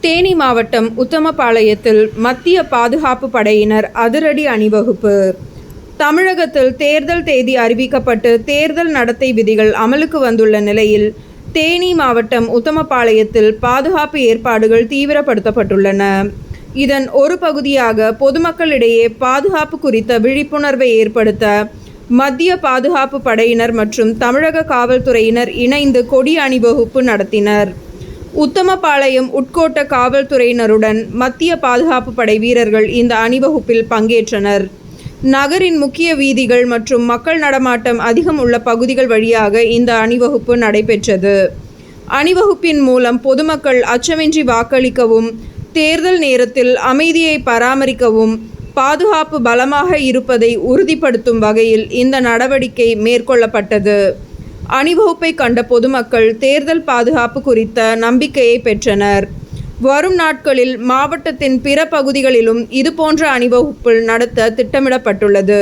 தேனி மாவட்டம் உத்தமபாளையத்தில் மத்திய பாதுகாப்பு படையினர் அதிரடி அணிவகுப்பு. தமிழகத்தில் தேர்தல் தேதி அறிவிக்கப்பட்டு தேர்தல் நடத்தை விதிகள் அமலுக்கு வந்துள்ள நிலையில் தேனி மாவட்டம் உத்தமபாளையத்தில் பாதுகாப்பு ஏற்பாடுகள் தீவிரப்படுத்தப்பட்டுள்ளன. இதன் ஒரு பகுதியாக பொதுமக்களிடையே பாதுகாப்பு குறித்த விழிப்புணர்வை ஏற்படுத்த மத்திய பாதுகாப்பு படையினர் மற்றும் தமிழக காவல்துறையினர் இணைந்து கொடி அணிவகுப்பு நடத்தினர். உத்தமபாளையம் உட்கோட்ட காவல்துறையினருடன் மத்திய பாதுகாப்பு படை வீரர்கள் இந்த அணிவகுப்பில் பங்கேற்றனர். நகரின் முக்கிய வீதிகள் மற்றும் மக்கள் நடமாட்டம் அதிகம் உள்ள பகுதிகள் வழியாக இந்த அணிவகுப்பு நடைபெற்றது. அணிவகுப்பின் மூலம் பொதுமக்கள் அச்சமின்றி வாக்களிக்கவும், தேர்தல் நேரத்தில் அமைதியை பராமரிக்கவும், பாதுகாப்பு பலமாக இருப்பதை உறுதிப்படுத்தும் வகையில் இந்த நடவடிக்கை மேற்கொள்ளப்பட்டது. அணிவகுப்பை கண்ட பொதுமக்கள் தேர்தல் பாதுகாப்பு குறித்த நம்பிக்கையை பெற்றனர். வரும் நாட்களில் மாவட்டத்தின் பிற பகுதிகளிலும் இதுபோன்ற அணிவகுப்பு நடத்த திட்டமிடப்பட்டுள்ளது.